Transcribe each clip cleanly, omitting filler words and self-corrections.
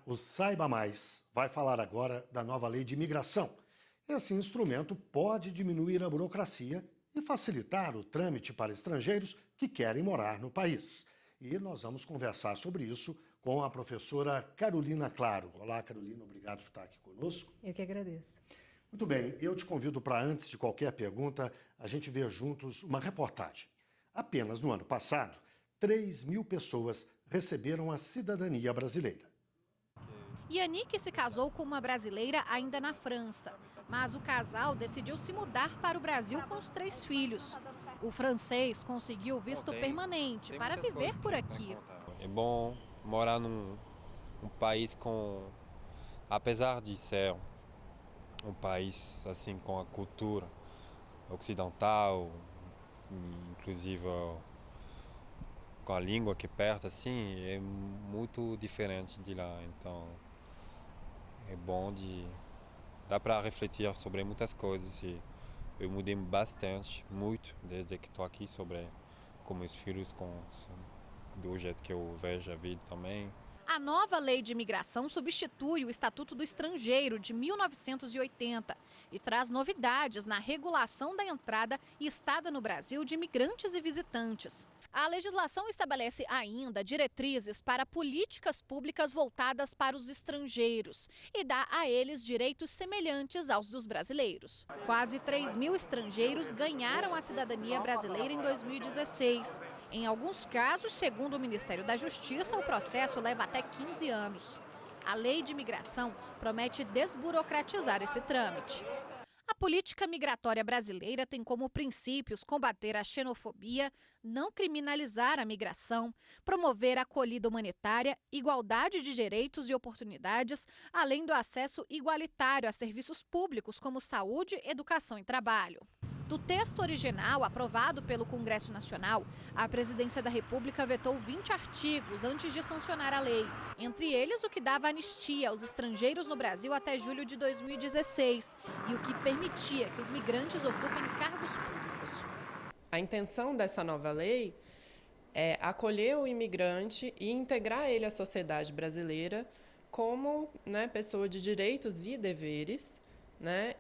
o Saiba Mais vai falar agora da nova lei de imigração. Esse instrumento pode diminuir a burocracia e facilitar o trâmite para estrangeiros que querem morar no país. E nós vamos conversar sobre isso com a professora Carolina Claro. Olá, Carolina, obrigado por estar aqui conosco. Eu que agradeço. Muito bem, eu te convido para, antes de qualquer pergunta, a gente ver juntos uma reportagem. Apenas no ano passado, 3.000 pessoas receberam a cidadania brasileira. Yannick se casou com uma brasileira ainda na França, mas o casal decidiu se mudar para o Brasil com os 3 filhos. O francês conseguiu visto permanente para viver por aqui. É bom morar num país com, apesar de ser um país assim com a cultura ocidental, inclusive com a língua que perto, assim, é muito diferente de lá. Então é bom dá para refletir sobre muitas coisas. E eu mudei bastante, muito, desde que estou aqui, sobre com meus filhos, do jeito que eu vejo a vida também. A nova lei de imigração substitui o Estatuto do Estrangeiro de 1980 e traz novidades na regulação da entrada e estada no Brasil de imigrantes e visitantes. A legislação estabelece ainda diretrizes para políticas públicas voltadas para os estrangeiros e dá a eles direitos semelhantes aos dos brasileiros. Quase 3.000 estrangeiros ganharam a cidadania brasileira em 2016. Em alguns casos, segundo o Ministério da Justiça, o processo leva até 15 anos. A lei de imigração promete desburocratizar esse trâmite. A política migratória brasileira tem como princípios combater a xenofobia, não criminalizar a migração, promover a acolhida humanitária, igualdade de direitos e oportunidades, além do acesso igualitário a serviços públicos como saúde, educação e trabalho. Do texto original, aprovado pelo Congresso Nacional, a Presidência da República vetou 20 artigos antes de sancionar a lei. Entre eles, o que dava anistia aos estrangeiros no Brasil até julho de 2016 e o que permitia que os migrantes ocupem cargos públicos. A intenção dessa nova lei é acolher o imigrante e integrar ele à sociedade brasileira como, pessoa de direitos e deveres,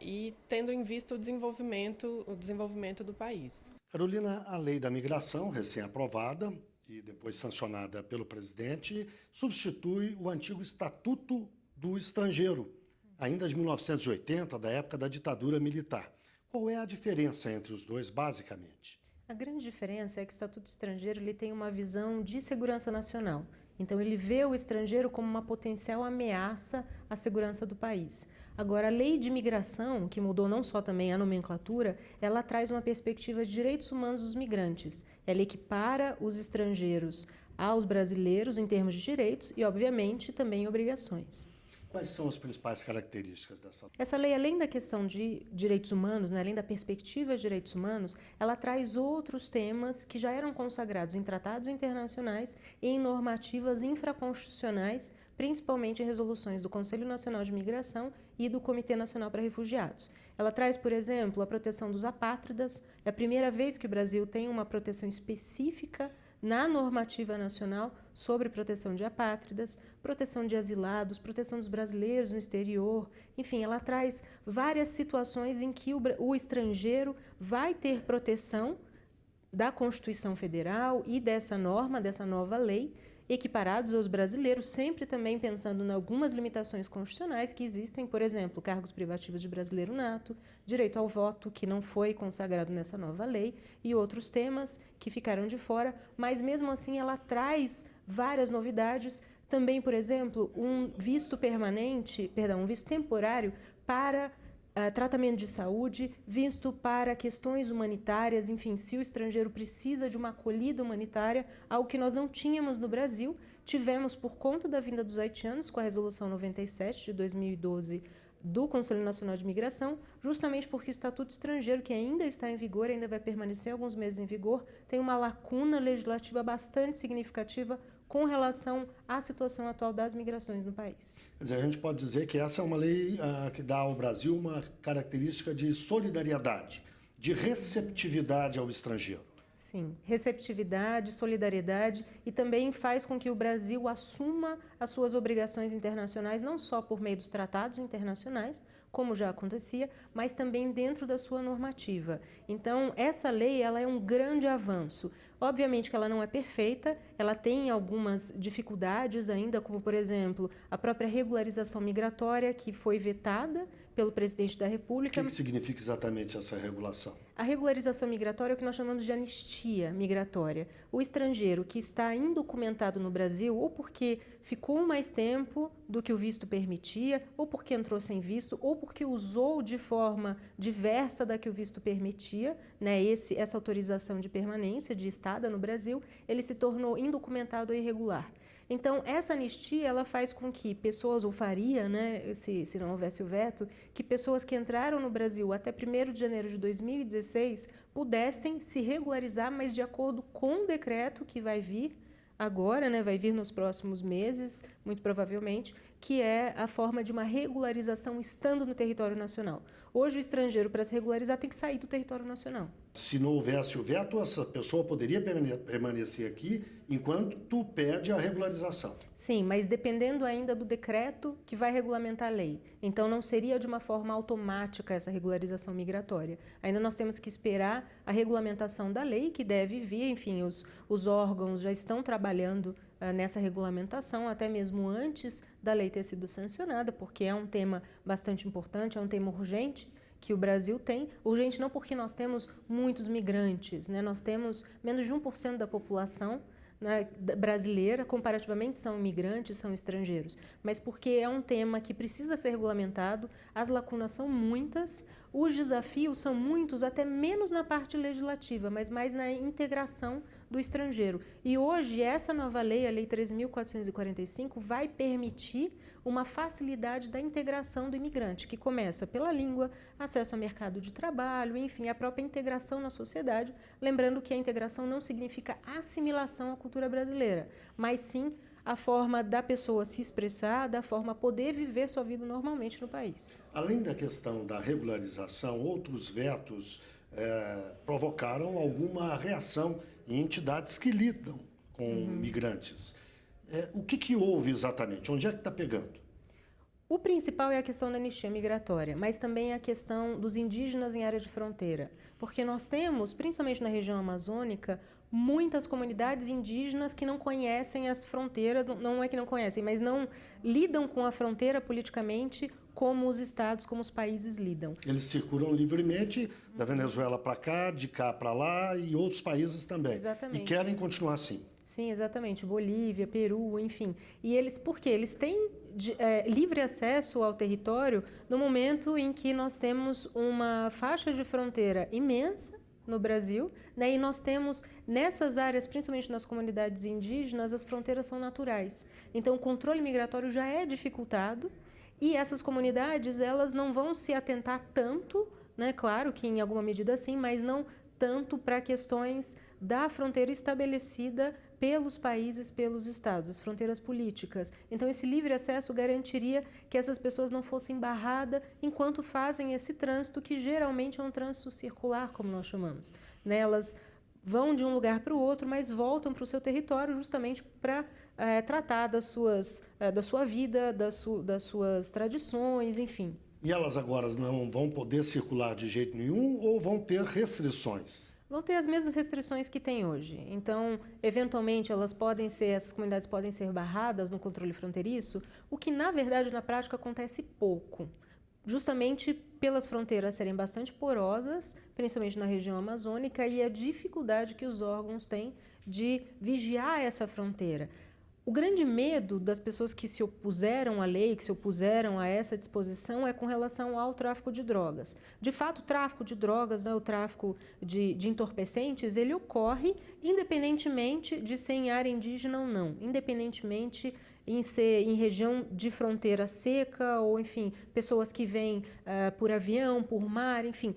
e tendo em vista o desenvolvimento do país. Carolina, a lei da migração, recém-aprovada e depois sancionada pelo presidente, substitui o antigo Estatuto do Estrangeiro, ainda de 1980, da época da ditadura militar. Qual é a diferença entre os dois, basicamente? A grande diferença é que o Estatuto Estrangeiro ele tem uma visão de segurança nacional. Então, ele vê o estrangeiro como uma potencial ameaça à segurança do país. Agora, a lei de imigração, que mudou não só também a nomenclatura, ela traz uma perspectiva de direitos humanos dos migrantes. Ela equipara os estrangeiros aos brasileiros em termos de direitos e, obviamente, também obrigações. Quais são as principais características dessa lei? Essa lei, além da questão de direitos humanos, além da perspectiva de direitos humanos, ela traz outros temas que já eram consagrados em tratados internacionais e em normativas infraconstitucionais, principalmente em resoluções do Conselho Nacional de Migração e do Comitê Nacional para Refugiados. Ela traz, por exemplo, a proteção dos apátridas. É a primeira vez que o Brasil tem uma proteção específica na normativa nacional sobre proteção de apátridas, proteção de asilados, proteção dos brasileiros no exterior. Enfim, ela traz várias situações em que o estrangeiro vai ter proteção da Constituição Federal e dessa norma, dessa nova lei, equiparados aos brasileiros, sempre também pensando em algumas limitações constitucionais que existem, por exemplo, cargos privativos de brasileiro nato, direito ao voto, que não foi consagrado nessa nova lei, e outros temas que ficaram de fora, mas mesmo assim ela traz várias novidades, também, por exemplo, um visto temporário para tratamento de saúde, visto para questões humanitárias, enfim, se o estrangeiro precisa de uma acolhida humanitária, algo que nós não tínhamos no Brasil, tivemos por conta da vinda dos haitianos com a Resolução 97 de 2012 do Conselho Nacional de Migração, justamente porque o Estatuto Estrangeiro, que ainda está em vigor, ainda vai permanecer alguns meses em vigor, tem uma lacuna legislativa bastante significativa com relação à situação atual das migrações no país. Quer dizer, a gente pode dizer que essa é uma lei que dá ao Brasil uma característica de solidariedade, de receptividade ao estrangeiro. Sim, receptividade, solidariedade e também faz com que o Brasil assuma as suas obrigações internacionais, não só por meio dos tratados internacionais, como já acontecia, mas também dentro da sua normativa. Então, essa lei ela é um grande avanço. Obviamente que ela não é perfeita, ela tem algumas dificuldades ainda, como, por exemplo, a própria regularização migratória, que foi vetada pelo presidente da República. O que significa exatamente essa regulação? A regularização migratória é o que nós chamamos de anistia migratória. O estrangeiro que está indocumentado no Brasil, ou porque ficou mais tempo do que o visto permitia, ou porque entrou sem visto, ou porque usou de forma diversa da que o visto permitia, né, essa autorização de permanência, de estada no Brasil, ele se tornou indocumentado ou irregular. Então, essa anistia ela faz com que pessoas, ou faria, né, se não houvesse o veto, que pessoas que entraram no Brasil até 1º de janeiro de 2016 pudessem se regularizar, mas de acordo com o decreto que vai vir agora, né, vai vir nos próximos meses, muito provavelmente, que é a forma de uma regularização estando no território nacional. Hoje, o estrangeiro, para se regularizar, tem que sair do território nacional. Se não houvesse o veto, essa pessoa poderia permanecer aqui enquanto pede a regularização. Sim, mas dependendo ainda do decreto que vai regulamentar a lei. Então, não seria de uma forma automática essa regularização migratória. Ainda nós temos que esperar a regulamentação da lei, que deve vir, enfim, os órgãos já estão trabalhando nessa regulamentação, até mesmo antes da lei ter sido sancionada, porque é um tema bastante importante, é um tema urgente que o Brasil tem. Urgente não porque nós temos muitos migrantes, né? Nós temos menos de 1% da população, né, brasileira, comparativamente são imigrantes, são estrangeiros, mas porque é um tema que precisa ser regulamentado, as lacunas são muitas, os desafios são muitos, até menos na parte legislativa, mas mais na integração do estrangeiro. E hoje, essa nova lei, a Lei 13.445, vai permitir uma facilidade da integração do imigrante, que começa pela língua, acesso ao mercado de trabalho, enfim, a própria integração na sociedade. Lembrando que a integração não significa assimilação à cultura brasileira, mas sim a forma da pessoa se expressar, da forma poder viver sua vida normalmente no país. Além da questão da regularização, outros vetos provocaram alguma reação em entidades que lidam com migrantes. O que houve exatamente? Onde é que está pegando? O principal é a questão da anistia migratória, mas também a questão dos indígenas em área de fronteira, porque nós temos, principalmente na região amazônica, muitas comunidades indígenas que não conhecem as fronteiras, não é que não conhecem, mas não lidam com a fronteira politicamente como os estados, como os países lidam. Eles circulam livremente da Venezuela para cá, de cá para lá e outros países também. Exatamente. E querem continuar assim. Sim, exatamente. Bolívia, Peru, enfim. E eles, por quê? Eles têm livre acesso ao território no momento em que nós temos uma faixa de fronteira imensa no Brasil, né? E nós temos, nessas áreas, principalmente nas comunidades indígenas, as fronteiras são naturais. Então, o controle migratório já é dificultado e essas comunidades, elas não vão se atentar tanto, né? Claro que em alguma medida sim, mas não tanto para questões da fronteira estabelecida pelos países, pelos estados, as fronteiras políticas. Então, esse livre acesso garantiria que essas pessoas não fossem barradas enquanto fazem esse trânsito, que geralmente é um trânsito circular, como nós chamamos. Né? Elas vão de um lugar para o outro, mas voltam para o seu território justamente para tratar da sua vida, das suas tradições, enfim. E elas agora não vão poder circular de jeito nenhum ou vão ter restrições? Vão ter as mesmas restrições que tem hoje. Então, eventualmente, essas comunidades podem ser barradas no controle fronteiriço, o que, na verdade, na prática, acontece pouco. Justamente pelas fronteiras serem bastante porosas, principalmente na região amazônica, e a dificuldade que os órgãos têm de vigiar essa fronteira. O grande medo das pessoas que se opuseram à lei, que se opuseram a essa disposição, é com relação ao tráfico de drogas. De fato, o tráfico de drogas, né, o tráfico de entorpecentes, ele ocorre independentemente de ser em área indígena ou não, independentemente em ser em região de fronteira seca ou, enfim, pessoas que vêm por avião, por mar, enfim.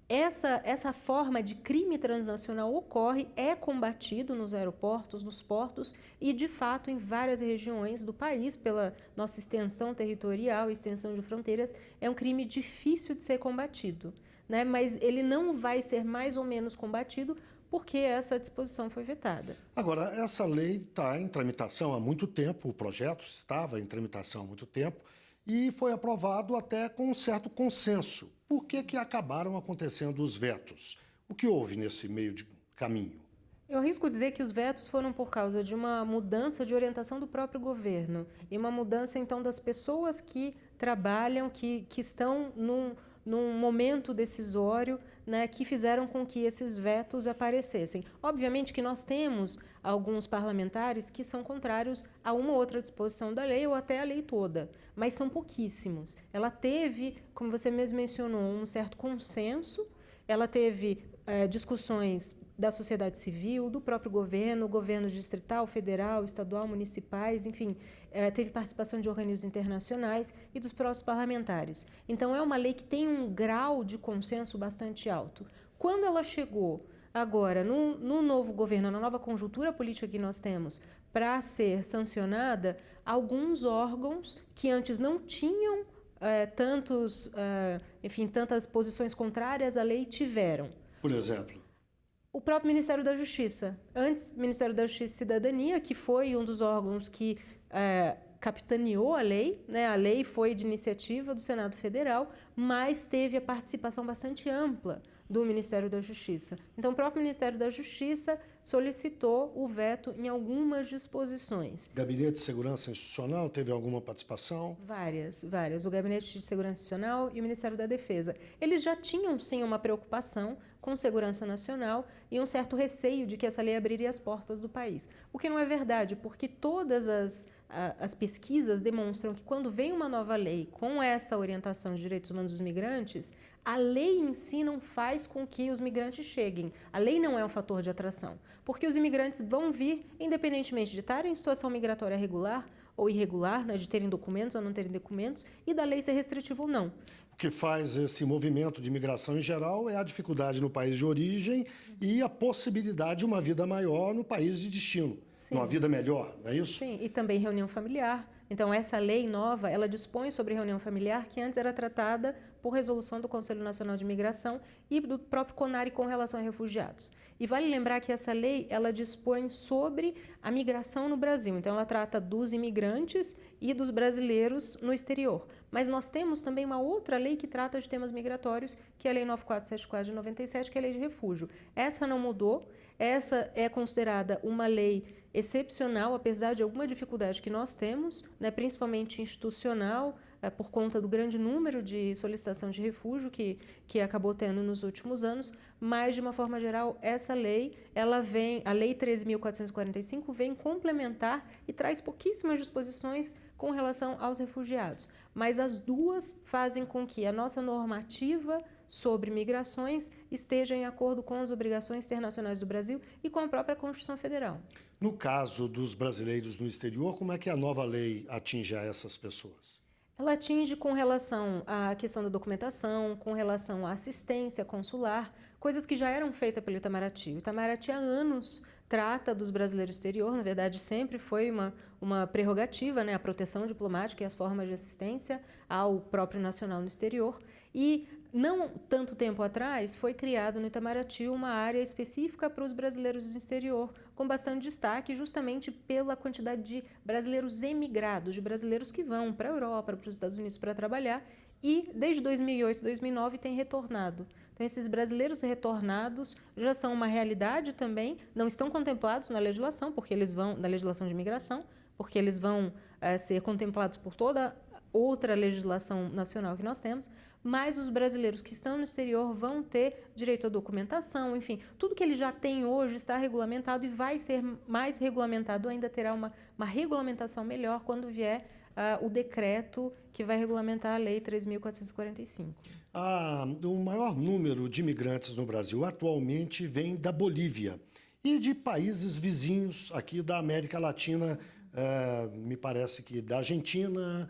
Essa forma de crime transnacional ocorre, é combatido nos aeroportos, nos portos e, de fato, em várias regiões do país, pela nossa extensão territorial, extensão de fronteiras, é um crime difícil de ser combatido, né? Mas ele não vai ser mais ou menos combatido porque essa disposição foi vetada. Agora, essa lei está em tramitação há muito tempo, o projeto estava em tramitação há muito tempo e foi aprovado até com um certo consenso. Por que acabaram acontecendo os vetos? O que houve nesse meio de caminho? Eu arrisco dizer que os vetos foram por causa de uma mudança de orientação do próprio governo e uma mudança, então, das pessoas que trabalham, que estão num momento decisório, né, que fizeram com que esses vetos aparecessem. Obviamente que nós temos alguns parlamentares que são contrários a uma ou outra disposição da lei ou até a lei toda, mas são pouquíssimos. Ela teve, como você mesmo mencionou, um certo consenso, ela teve discussões da sociedade civil, do próprio governo distrital, federal, estadual, municipais, enfim, teve participação de organismos internacionais e dos próprios parlamentares. Então, é uma lei que tem um grau de consenso bastante alto. Quando ela chegou agora no novo governo, na nova conjuntura política que nós temos, para ser sancionada, alguns órgãos que antes não tinham tantas posições contrárias à lei tiveram. Por exemplo? O próprio Ministério da Justiça. Antes, Ministério da Justiça e Cidadania, que foi um dos órgãos que capitaneou a lei, né? A lei foi de iniciativa do Senado Federal, mas teve a participação bastante ampla do Ministério da Justiça. Então, o próprio Ministério da Justiça solicitou o veto em algumas disposições. Gabinete de Segurança Institucional teve alguma participação? Várias. O Gabinete de Segurança Institucional e o Ministério da Defesa. Eles já tinham, sim, uma preocupação com segurança nacional e um certo receio de que essa lei abriria as portas do país. O que não é verdade, porque todas as pesquisas demonstram que quando vem uma nova lei com essa orientação de direitos humanos dos migrantes, a lei em si não faz com que os migrantes cheguem. A lei não é um fator de atração, porque os imigrantes vão vir, independentemente de estarem em situação migratória regular ou irregular, né, de terem documentos ou não terem documentos, e da lei ser restritiva ou não. O que faz esse movimento de imigração em geral é a dificuldade no país de origem e a possibilidade de uma vida maior no país de destino. Sim. Uma vida melhor, não é isso? Sim, e também reunião familiar. Então, essa lei nova, ela dispõe sobre reunião familiar, que antes era tratada por resolução do Conselho Nacional de Imigração e do próprio CONARE com relação a refugiados. E vale lembrar que essa lei, ela dispõe sobre a migração no Brasil. Então, ela trata dos imigrantes e dos brasileiros no exterior. Mas nós temos também uma outra lei que trata de temas migratórios, que é a Lei 9474 de 97, que é a Lei de Refúgio. Essa não mudou, essa é considerada uma lei excepcional, apesar de alguma dificuldade que nós temos, né, principalmente institucional, por conta do grande número de solicitação de refúgio que acabou tendo nos últimos anos, mas, de uma forma geral, essa lei, a Lei 13.445, vem complementar e traz pouquíssimas disposições com relação aos refugiados. Mas as duas fazem com que a nossa normativa sobre migrações esteja em acordo com as obrigações internacionais do Brasil e com a própria Constituição Federal. No caso dos brasileiros no exterior, como é que a nova lei atinge a essas pessoas? Ela atinge com relação à questão da documentação, com relação à assistência consular, coisas que já eram feitas pelo Itamaraty. O Itamaraty há anos trata dos brasileiros no exterior, na verdade sempre foi uma prerrogativa, né, a proteção diplomática e as formas de assistência ao próprio nacional no exterior. E não tanto tempo atrás foi criado no Itamaraty uma área específica para os brasileiros do exterior, com bastante destaque justamente pela quantidade de brasileiros emigrados, de brasileiros que vão para a Europa, para os Estados Unidos para trabalhar e desde 2008, 2009 tem retornado. Então esses brasileiros retornados já são uma realidade também, não estão contemplados na legislação, porque eles vão na legislação de imigração, porque eles vão ser contemplados por toda outra legislação nacional que nós temos, mas os brasileiros que estão no exterior vão ter direito à documentação, enfim, tudo que eles já têm hoje está regulamentado e vai ser mais regulamentado, ainda terá uma regulamentação melhor quando vier o decreto que vai regulamentar a Lei 3.445. O maior número de imigrantes no Brasil atualmente vem da Bolívia e de países vizinhos aqui da América Latina, me parece que da Argentina,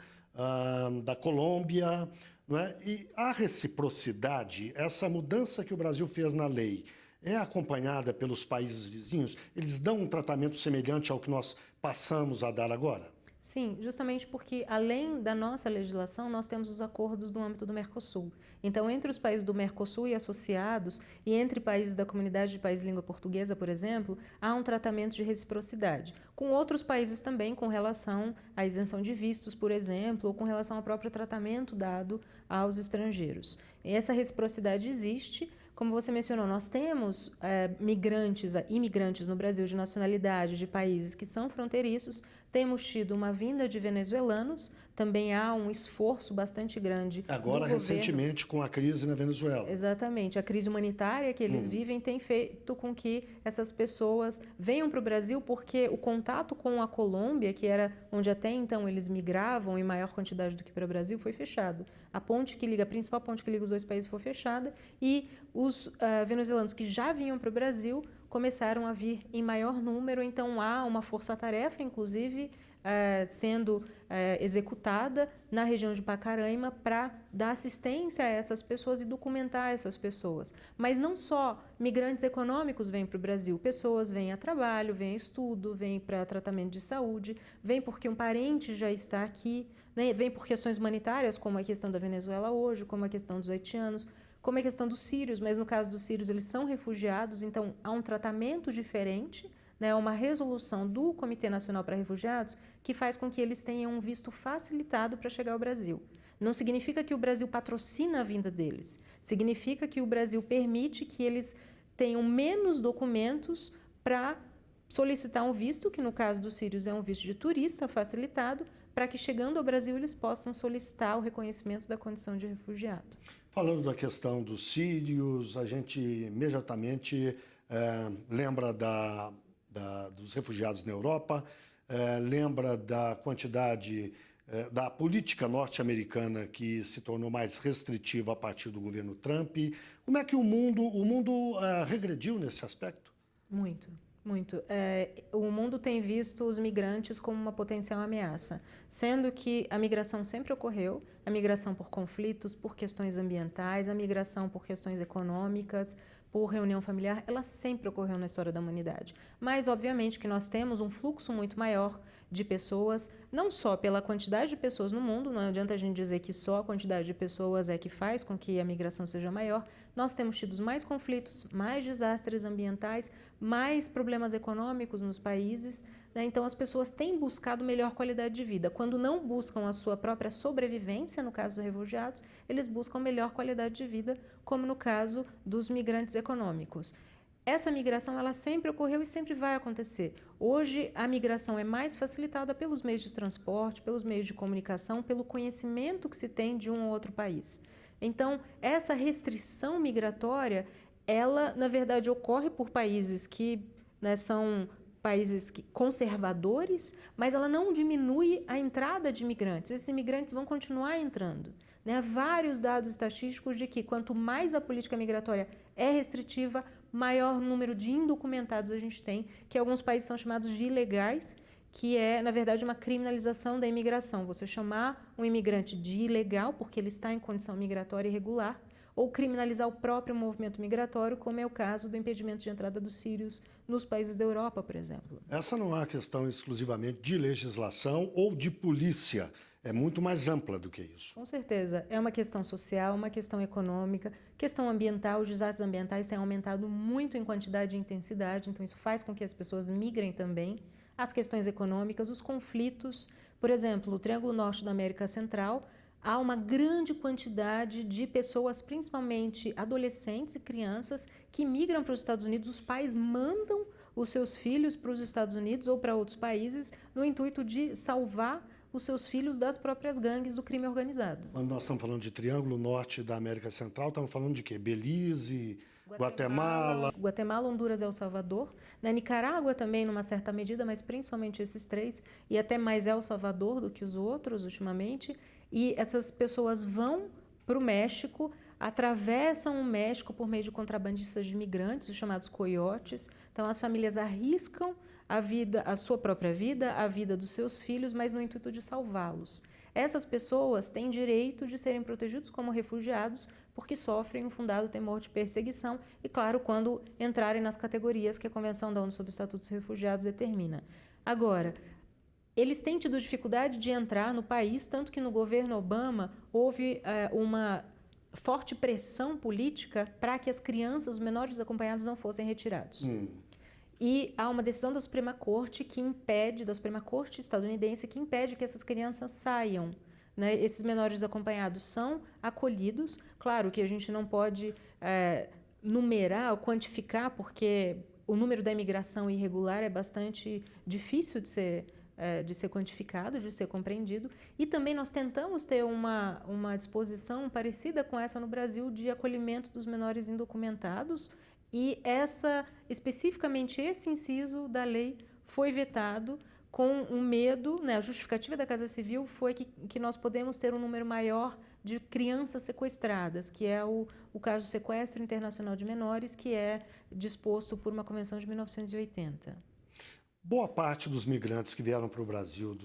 da Colômbia, não é? E a reciprocidade, essa mudança que o Brasil fez na lei, é acompanhada pelos países vizinhos? Eles dão um tratamento semelhante ao que nós passamos a dar agora? Sim, justamente porque, além da nossa legislação, nós temos os acordos no âmbito do Mercosul. Então, entre os países do Mercosul e associados, e entre países da comunidade de países de língua portuguesa, por exemplo, há um tratamento de reciprocidade. Com outros países também, com relação à isenção de vistos, por exemplo, ou com relação ao próprio tratamento dado aos estrangeiros. E essa reciprocidade existe. Como você mencionou, nós temos imigrantes no Brasil de nacionalidade de países que são fronteiriços, temos tido uma vinda de venezuelanos, também há um esforço bastante grande. Agora, recentemente, com a crise na Venezuela. Exatamente. A crise humanitária que eles vivem tem feito com que essas pessoas venham para o Brasil, porque o contato com a Colômbia, que era onde até então eles migravam em maior quantidade do que para o Brasil, foi fechado. A principal ponte que liga os dois países foi fechada e os venezuelanos que já vinham para o Brasil começaram a vir em maior número, então há uma força-tarefa, inclusive, sendo executada na região de Pacaraima para dar assistência a essas pessoas e documentar essas pessoas. Mas não só migrantes econômicos vêm para o Brasil, pessoas vêm a trabalho, vêm a estudo, vêm para tratamento de saúde, vêm porque um parente já está aqui, né? Vêm por questões humanitárias, como a questão da Venezuela hoje, como a questão dos haitianos, como a questão dos sírios, mas no caso dos sírios eles são refugiados, então há um tratamento diferente, né, uma resolução do Comitê Nacional para Refugiados que faz com que eles tenham um visto facilitado para chegar ao Brasil. Não significa que o Brasil patrocina a vinda deles, significa que o Brasil permite que eles tenham menos documentos para solicitar um visto, que no caso dos sírios é um visto de turista facilitado, para que chegando ao Brasil eles possam solicitar o reconhecimento da condição de refugiado. Falando da questão dos sírios, a gente imediatamente lembra dos refugiados na Europa, lembra da quantidade da política norte-americana que se tornou mais restritiva a partir do governo Trump. Como é que o mundo regrediu nesse aspecto? Muito. Muito. O mundo tem visto os migrantes como uma potencial ameaça, sendo que a migração sempre ocorreu, a migração por conflitos, por questões ambientais, a migração por questões econômicas, por reunião familiar, ela sempre ocorreu na história da humanidade. Mas, obviamente, que nós temos um fluxo muito maior de pessoas, não só pela quantidade de pessoas no mundo, não adianta a gente dizer que só a quantidade de pessoas é que faz com que a migração seja maior, nós temos tido mais conflitos, mais desastres ambientais, mais problemas econômicos nos países, né? Então as pessoas têm buscado melhor qualidade de vida. Quando não buscam a sua própria sobrevivência, no caso dos refugiados, eles buscam melhor qualidade de vida, como no caso dos migrantes econômicos. Essa migração ela sempre ocorreu e sempre vai acontecer. Hoje, a migração é mais facilitada pelos meios de transporte, pelos meios de comunicação, pelo conhecimento que se tem de um ou outro país. Então, essa restrição migratória, ela, na verdade, ocorre por países que, né, são países conservadores, mas ela não diminui a entrada de imigrantes. Esses imigrantes vão continuar entrando. Há vários dados estatísticos de que quanto mais a política migratória é restritiva, maior número de indocumentados a gente tem, que alguns países são chamados de ilegais, que é, na verdade, uma criminalização da imigração. Você chamar um imigrante de ilegal porque ele está em condição migratória irregular, ou criminalizar o próprio movimento migratório, como é o caso do impedimento de entrada dos sírios nos países da Europa, por exemplo. Essa não é uma questão exclusivamente de legislação ou de polícia. É muito mais ampla do que isso. Com certeza. É uma questão social, uma questão econômica, questão ambiental. Os desastres ambientais têm aumentado muito em quantidade e intensidade, então isso faz com que as pessoas migrem também. As questões econômicas, os conflitos. Por exemplo, no Triângulo Norte da América Central, há uma grande quantidade de pessoas, principalmente adolescentes e crianças, que migram para os Estados Unidos. Os pais mandam os seus filhos para os Estados Unidos ou para outros países no intuito de salvar os seus filhos das próprias gangues do crime organizado. Quando nós estamos falando de Triângulo Norte da América Central, estamos falando de quê? Belize, Guatemala, Honduras e El Salvador. Na Nicarágua também, numa certa medida, mas principalmente esses três, e até mais El Salvador do que os outros ultimamente. E essas pessoas vão para o México, atravessam o México por meio de contrabandistas de imigrantes, os chamados coiotes. Então, as famílias arriscam a sua própria vida, a vida dos seus filhos, mas no intuito de salvá-los. Essas pessoas têm direito de serem protegidos como refugiados porque sofrem um fundado temor de perseguição e, claro, quando entrarem nas categorias que a Convenção da ONU sobre o Estatuto dos Refugiados determina. Agora, eles têm tido dificuldade de entrar no país, tanto que no governo Obama houve uma forte pressão política para que as crianças, os menores desacompanhados, não fossem retirados. E há uma decisão da Suprema Corte da Suprema Corte estadunidense, que impede que essas crianças saiam. Né? Esses menores desacompanhados são acolhidos. Claro que a gente não pode numerar ou quantificar, porque o número da imigração irregular é bastante difícil de ser quantificado, de ser compreendido. E também nós tentamos ter uma disposição parecida com essa no Brasil de acolhimento dos menores indocumentados, e especificamente esse inciso da lei foi vetado com um medo, né? A justificativa da Casa Civil foi que nós podemos ter um número maior de crianças sequestradas, que é o caso do sequestro internacional de menores, que é disposto por uma convenção de 1980. Boa parte dos migrantes que vieram para o Brasil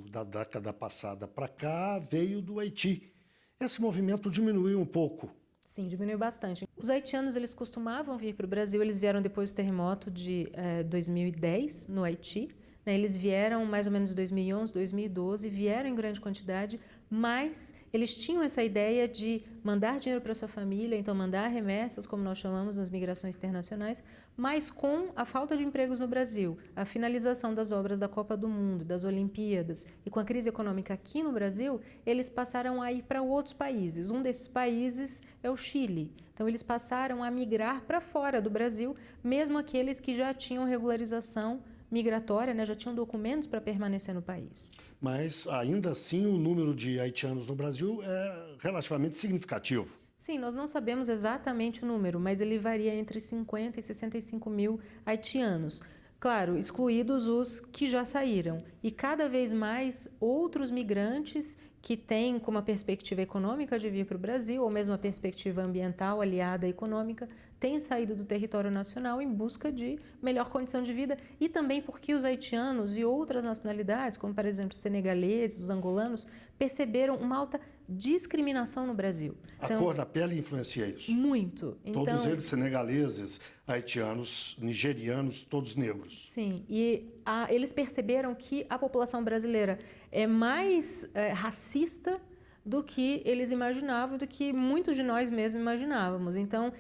da década passada para cá veio do Haiti. Esse movimento diminuiu um pouco. Sim, diminuiu bastante. Os haitianos, eles costumavam vir para o Brasil, eles vieram depois do terremoto de 2010 no Haiti. Né? Eles vieram mais ou menos em 2011, 2012, vieram em grande quantidade, mas eles tinham essa ideia de mandar dinheiro para sua família, então mandar remessas, como nós chamamos nas migrações internacionais, mas com a falta de empregos no Brasil, a finalização das obras da Copa do Mundo, das Olimpíadas, e com a crise econômica aqui no Brasil, eles passaram a ir para outros países. Um desses países é o Chile. Então, eles passaram a migrar para fora do Brasil, mesmo aqueles que já tinham regularização migratória, né, já tinham documentos para permanecer no país. Mas, ainda assim, o número de haitianos no Brasil é relativamente significativo. Sim, nós não sabemos exatamente o número, mas ele varia entre 50 e 65 mil haitianos. Claro, excluídos os que já saíram. E cada vez mais outros migrantes que têm como a perspectiva econômica de vir para o Brasil, ou mesmo a perspectiva ambiental aliada à econômica, têm saído do território nacional em busca de melhor condição de vida, e também porque os haitianos e outras nacionalidades, como por exemplo os senegaleses, os angolanos, perceberam uma alta discriminação no Brasil. Então, a cor da pele influencia isso? Muito. Todos eles senegaleses, haitianos, nigerianos, todos negros. Sim, e eles perceberam que a população brasileira é mais racista do que eles imaginavam, do que muitos de nós mesmos imaginávamos. Então,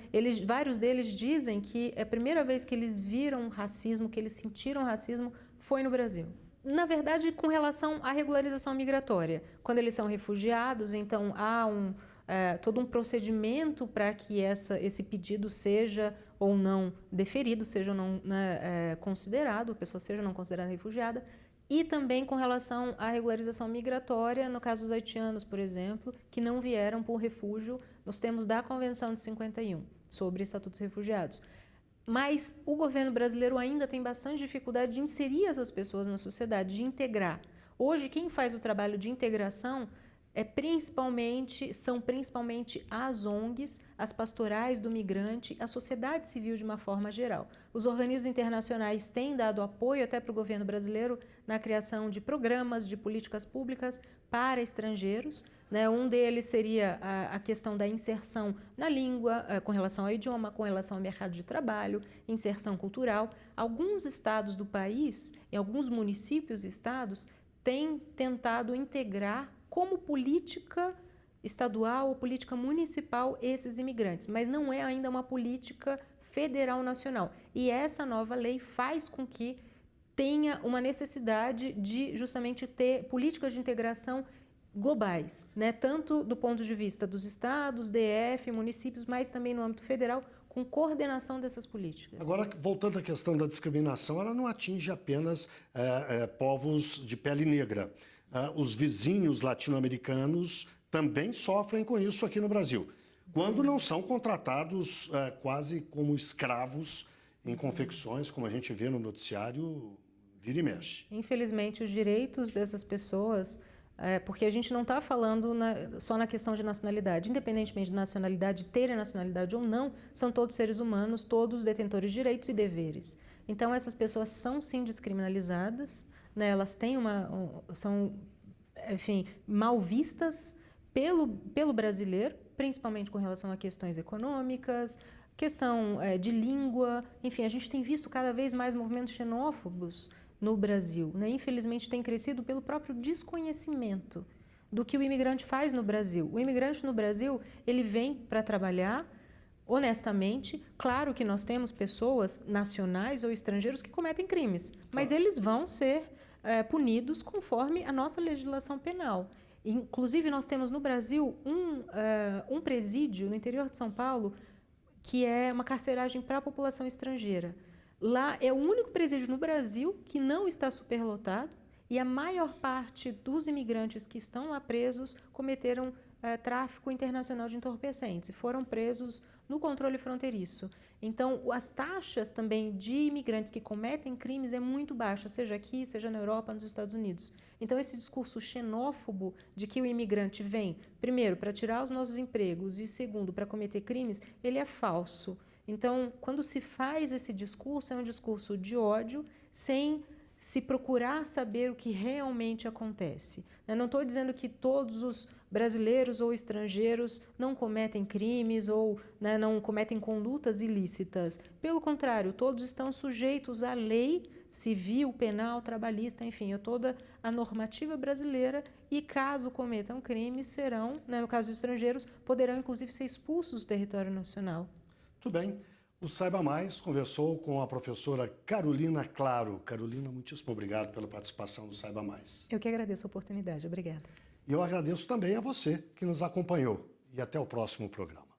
vários deles dizem que a primeira vez que eles viram racismo, que eles sentiram racismo, foi no Brasil. Na verdade, com relação à regularização migratória. Quando eles são refugiados, então há todo um procedimento para que esse pedido seja ou não deferido, seja ou não considerado, a pessoa seja ou não considerada refugiada. E também com relação à regularização migratória, no caso dos haitianos, por exemplo, que não vieram por refúgio nos termos da Convenção de 51, sobre Estatuto dos Refugiados. Mas o governo brasileiro ainda tem bastante dificuldade de inserir essas pessoas na sociedade, de integrar. Hoje, quem faz o trabalho de integração são principalmente as ONGs, as pastorais do migrante, a sociedade civil de uma forma geral. Os organismos internacionais têm dado apoio até para o governo brasileiro na criação de programas, de políticas públicas para estrangeiros. Né? Um deles seria a questão da inserção na língua, com relação ao idioma, com relação ao mercado de trabalho, inserção cultural. Alguns estados do país, em alguns municípios e estados, têm tentado integrar como política estadual ou política municipal esses imigrantes, mas não é ainda uma política federal nacional. E essa nova lei faz com que tenha uma necessidade de justamente ter políticas de integração globais, né? Tanto do ponto de vista dos estados, DF, municípios, mas também no âmbito federal, com coordenação dessas políticas. Agora, voltando à questão da discriminação, ela não atinge apenas povos de pele negra. Os vizinhos latino-americanos também sofrem com isso aqui no Brasil, quando não são contratados quase como escravos em confecções, como a gente vê no noticiário, vira e mexe. Infelizmente, os direitos dessas pessoas, porque a gente não está falando só na questão de nacionalidade, independentemente de nacionalidade, terem nacionalidade ou não, são todos seres humanos, todos detentores de direitos e deveres. Então, essas pessoas são sim descriminalizadas, né? Elas têm são, enfim, mal vistas pelo brasileiro, principalmente com relação a questões econômicas, questão de língua. Enfim, a gente tem visto cada vez mais movimentos xenófobos no Brasil, né? Infelizmente tem crescido pelo próprio desconhecimento do que o imigrante faz no Brasil. O imigrante no Brasil, ele vem para trabalhar honestamente. Claro que nós temos pessoas nacionais ou estrangeiros que cometem crimes, mas eles vão ser punidos conforme a nossa legislação penal. Inclusive, nós temos no Brasil um presídio no interior de São Paulo que é uma carceragem para a população estrangeira. Lá é o único presídio no Brasil que não está superlotado e a maior parte dos imigrantes que estão lá presos cometeram tráfico internacional de entorpecentes e foram presos no controle fronteiriço. Então, as taxas também de imigrantes que cometem crimes é muito baixa, seja aqui, seja na Europa, nos Estados Unidos. Então, esse discurso xenófobo de que o imigrante vem, primeiro, para tirar os nossos empregos e, segundo, para cometer crimes, ele é falso. Então, quando se faz esse discurso, é um discurso de ódio, sem se procurar saber o que realmente acontece. Eu não estou dizendo que todos os brasileiros ou estrangeiros não cometem crimes ou não cometem condutas ilícitas. Pelo contrário, todos estão sujeitos à lei civil, penal, trabalhista, enfim, a toda a normativa brasileira e, caso cometam crimes, serão, no caso dos estrangeiros, poderão inclusive ser expulsos do território nacional. Tudo bem. O Saiba Mais conversou com a professora Carolina Claro. Carolina, muitíssimo obrigado pela participação do Saiba Mais. Eu que agradeço a oportunidade. Obrigada. E eu agradeço também a você que nos acompanhou. E até o próximo programa.